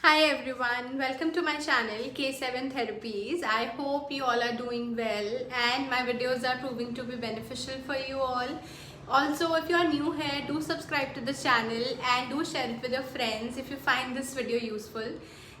Hi everyone, welcome to my channel K7 Therapies. I hope you all are doing well and my videos are proving to be beneficial for you all. Also, if you are new here, do subscribe to the channel and do share it with your friends if you find this video useful.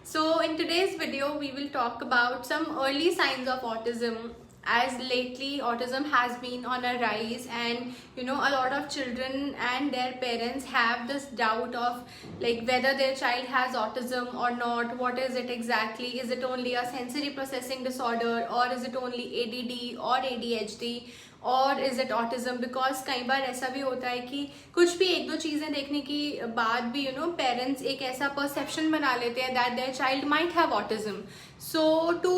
So in today's video, we will talk about some early signs of autism, as lately autism has been on a rise, and a lot of children and their parents have this doubt of like whether their child has autism or not. What is it exactly? Is it only a sensory processing disorder, or is it only ADD or ADHD, और is it autism? Because कई बार ऐसा भी होता है कि कुछ भी एक दो चीज़ें देखने की बाद भी पेरेंट्स एक ऐसा परसेप्शन बना लेते हैं that their child might have autism. So to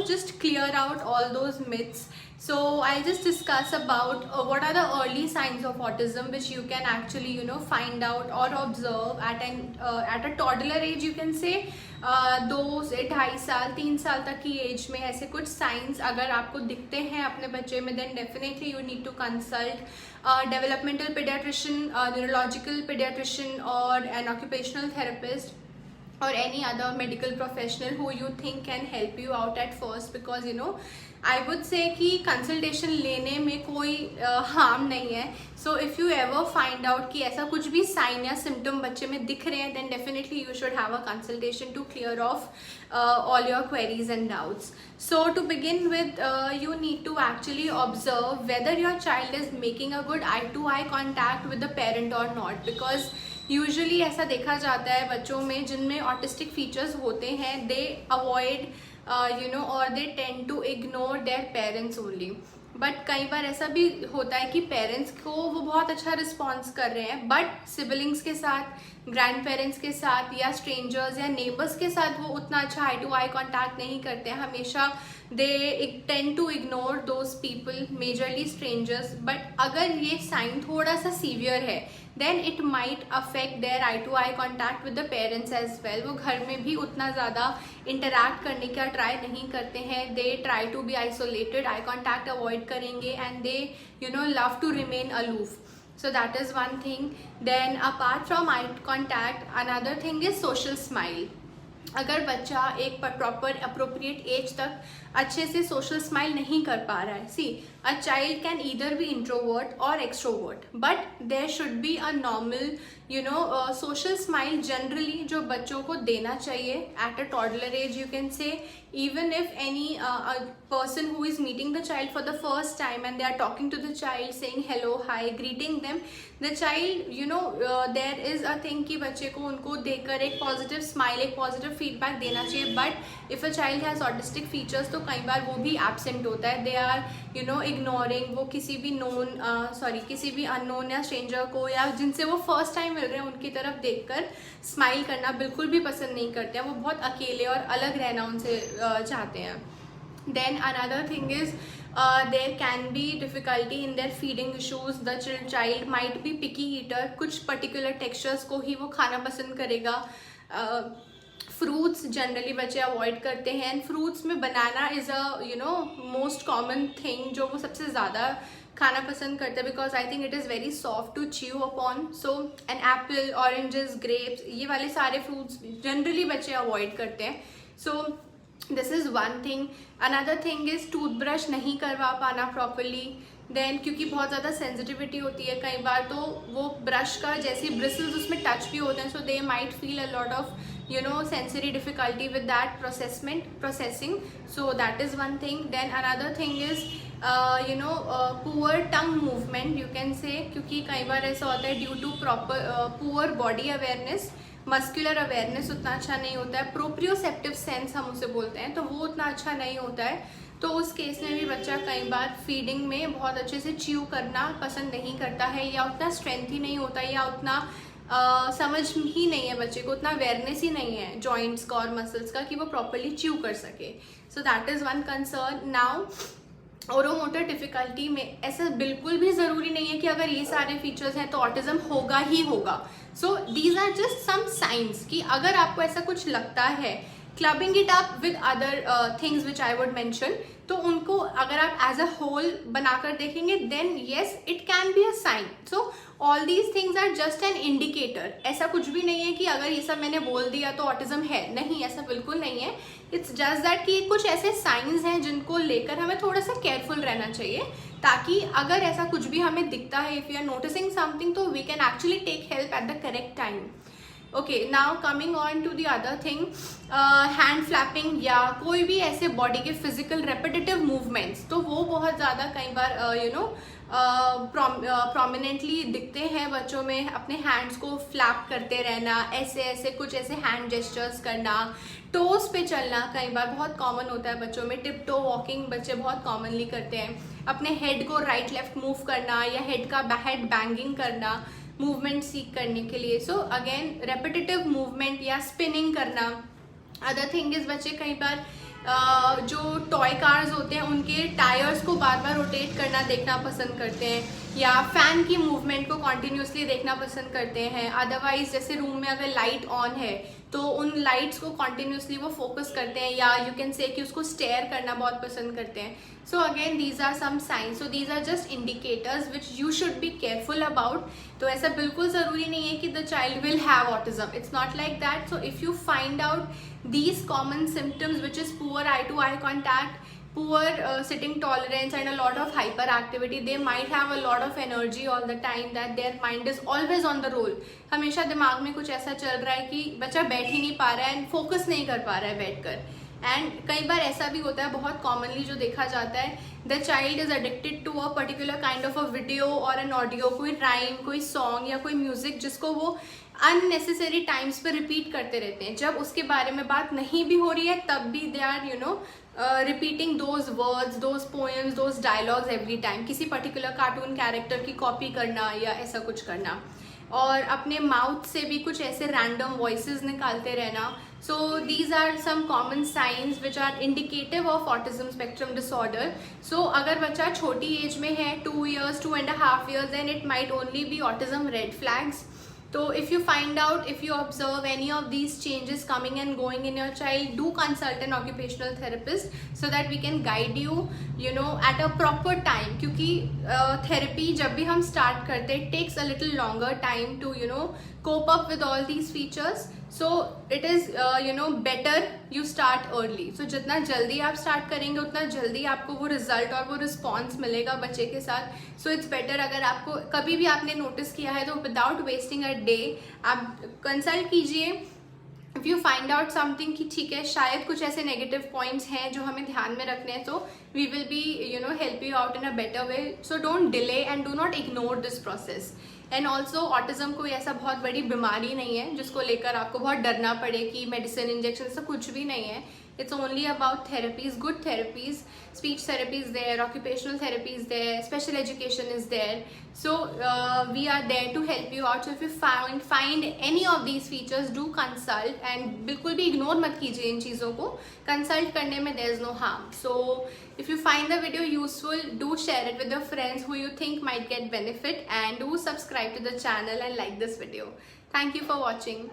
just clear out all those myths, so I'll just discuss about what are the early signs of autism which you can actually find out or observe at a toddler age, you can say. 2 से 2.5 साल 3 साल तक की as में ऐसे कुछ science अगर आपको दिखते हैं अपने बच्चे में, then definitely you need to consult developmental paediatrician, neurological paediatrician और an occupational therapist or any other medical professional who you think can help you out at first, because I would say कि consultation लेने में कोई harm नहीं है. So if you ever find out कि ऐसा कुछ भी sign या symptom बच्चे में दिख रहे हैं, then definitely you should have a consultation to clear off all your queries and doubts. So to begin with, you need to actually observe whether your child is making a good eye-to-eye contact with the parent or not, because usually ऐसा देखा जाता है बच्चों में जिनमें autistic features होते हैं, they avoid और they tend to ignore their parents only. But कई बार ऐसा भी होता है कि पेरेंट्स को वो बहुत अच्छा रिस्पॉन्स कर रहे हैं, बट सिबलिंग्स के साथ, ग्रैंड पेरेंट्स के साथ या स्ट्रेंजर्स या नेबर्स के साथ वो उतना अच्छा आई टू आई कॉन्टैक्ट नहीं करते हैं. हमेशा they tend to ignore those people, majorly strangers. But अगर ये साइन थोड़ा सा सीवियर है, then it might affect their eye to eye contact with the parents as well. वो घर में भी उतना ज़्यादा इंटरैक्ट करने का ट्राई नहीं करते हैं. They try to be isolated, eye contact avoid करेंगे, and they love to remain aloof. So that is one thing. Then apart from eye contact, another thing is social smile. अगर बच्चा एक proper appropriate as तक अच्छे से social smile नहीं कर पा रहा है, see a child can either be introvert और extrovert, but there should be a normal social smile generally जो बच्चों को देना चाहिए at a toddler age, you can say. even if any person who is meeting the child for the first time and they are talking to the child, saying hello, hi, greeting them, the child there is a thing कि बच्चे को उनको देखकर एक positive smile, एक positive feedback देना चाहिए. But if a child has autistic features तो कई बार वो भी एब्सेंट होता है. दे आर इग्नोरिंग, वो किसी भी किसी भी अननोन या स्ट्रेंजर को या जिनसे वो फर्स्ट टाइम मिल रहे हैं उनकी तरफ देखकर स्माइल करना बिल्कुल भी पसंद नहीं करते हैं. वो बहुत अकेले और अलग रहना उनसे चाहते हैं. Then another thing is there can be difficulty in their feeding issues. The child might be picky eater, कुछ particular textures को ही वो खाना पसंद करेगा. फ्रूट्स जनरली बच्चे अवॉइड करते हैं. फ्रूट्स में banana is a most common thing जो वो सबसे ज़्यादा खाना पसंद करते हैं, because I think it is very soft to chew upon. So an apple, oranges, grapes, ये वाले सारे फ्रूट्स जनरली बच्चे अवॉइड करते हैं. So this is one thing. Another thing is toothbrush नहीं करवा पाना प्रॉपरली. देन क्योंकि बहुत ज़्यादा सेंसिटिविटी होती है कई बार, तो वो ब्रश का जैसे ब्रिसल्स उसमें टच भी होते हैं, so they might feel a lot of sensory difficulty with that processing. So that is one thing. Then another thing is poor tongue movement, you can say, क्योंकि कई बार ऐसा होता है due to poor body awareness, muscular awareness उतना अच्छा नहीं होता है. प्रोप्रियोसेप्टिव सेंस हम उसे बोलते हैं, तो वो उतना अच्छा नहीं होता है. तो उस केस में भी बच्चा कई बार फीडिंग में बहुत अच्छे से च्यू करना पसंद नहीं करता है, या उतना स्ट्रेंथ ही नहीं होता है, या उतना समझ ही नहीं है बच्चे को, उतना अवेयरनेस ही नहीं है जॉइंट्स का और मसल्स का कि वो प्रॉपरली च्यू कर सके. So that is one concern. Now oromotor difficulty में ऐसा बिल्कुल भी ज़रूरी नहीं है कि अगर ये सारे फीचर्स हैं तो ऑटिज़म होगा ही होगा. So these are just some signs कि अगर आपको ऐसा कुछ लगता है clubbing it up with other things which I would mention, तो उनको अगर आप एज अ होल बनाकर देखेंगे then yes it can be a sign. So all these things are just an indicator. ऐसा कुछ भी नहीं है कि अगर ये सब मैंने बोल दिया तो ऑटिज्म है, नहीं, ऐसा बिल्कुल नहीं है. इट्स जस्ट दैट कि कुछ ऐसे साइंस हैं जिनको लेकर हमें थोड़ा सा केयरफुल रहना चाहिए, ताकि अगर ऐसा कुछ भी हमें दिखता है, if you are noticing something, तो we can actually take help at the correct time. Okay, now coming on to the other thing, hand flapping या कोई भी ऐसे बॉडी के फिजिकल रेपिटेटिव मूवमेंट्स, तो वो बहुत ज़्यादा कई बार प्रोमिनेंटली दिखते हैं बच्चों में. अपने हैंड्स को फ्लैप करते रहना, ऐसे ऐसे कुछ ऐसे हैंड जेस्चर्स करना, टोज पे चलना कई बार बहुत कॉमन होता है बच्चों में. टिप टो वॉकिंग बच्चे बहुत कॉमनली करते हैं. अपने हेड को राइट लेफ्ट मूव करना या हेड बैंगिंग करना मूवमेंट सीख करने के लिए. सो अगेन रेपिटेटिव मूवमेंट या स्पिनिंग करना. अदर थिंग इज बच्चे कई बार जो टॉय कार्स होते हैं उनके टायर्स को बार बार रोटेट करना देखना पसंद करते हैं, या फैन की मूवमेंट को कॉन्टिन्यूसली देखना पसंद करते हैं. अदरवाइज जैसे रूम में अगर लाइट ऑन है तो उन लाइट्स को कॉन्टिन्यूसली वो फोकस करते हैं, या यू कैन से कि उसको स्टेयर करना बहुत पसंद करते हैं. So again these are some signs. So these are just indicators which you should be careful about. तो ऐसा बिल्कुल ज़रूरी नहीं है कि the child will have autism. It's not like that. So if you find out these common symptoms, which is poor eye to eye contact, poor sitting tolerance and a lot of hyperactivity, they might have a lot of energy all the time, that their mind is always on the roll. हमेशा दिमाग में कुछ ऐसा चल रहा है कि बच्चा बैठ ही नहीं पा रहा है एंड फोकस नहीं कर पा रहा है बैठकर. एंड कई बार ऐसा भी होता है, बहुत कॉमनली जो देखा जाता है, the child is addicted to a particular kind of a video और एन ऑडियो, कोई राइम, कोई सॉन्ग या कोई म्यूजिक जिसको वो अननेसेसरी टाइम्स पे रिपीट करते रहते हैं. जब उसके बारे में बात नहीं भी हो रही है तब भी they are repeating those words, those poems, those dialogues every time. किसी पर्टिकुलर कार्टून कैरेक्टर की कॉपी करना या ऐसा कुछ करना, और अपने माउथ से भी कुछ ऐसे रैंडम वॉइसेस निकालते रहना. So these are some common signs which are indicative of autism spectrum disorder. So अगर बच्चा छोटी एज में है, 2 years, 2.5 years, then it might only be autism red flags. So if you find out, if you observe any of these changes coming and going in your child, do consult an occupational therapist so that we can guide you, at a proper time. क्योंकि therapy जब भी हम start करते, it takes a little longer time to cope up with all these features. So it is better you start early. So जितना जल्दी आप start करेंगे उतना जल्दी आपको वो result और वो response मिलेगा बच्चे के साथ. So it's better, अगर आपको कभी भी आपने notice किया है तो without wasting a day आप consult कीजिए. If you find out something कि ठीक है शायद कुछ ऐसे negative points हैं जो हमें ध्यान में रखने हैं, तो we will be help you out in a better way. So don't delay and do not ignore this process. And also autism कोई ऐसा बहुत बड़ी बीमारी नहीं है जिसको लेकर आपको बहुत डरना पड़े कि मेडिसिन, इंजेक्शन, ऐसा कुछ भी नहीं है. It's only about therapies, good therapies, speech therapy is there, occupational therapy is there, special education is there. So we are there to help you out. So if you find any of these features, do consult and बिल्कुल भी ignore मत कीजिए इन चीज़ों को. Consult करने में there is no harm. So if you find the video useful, do share it with your friends who you think might get benefit, and do subscribe to the channel and like this video. Thank you for watching.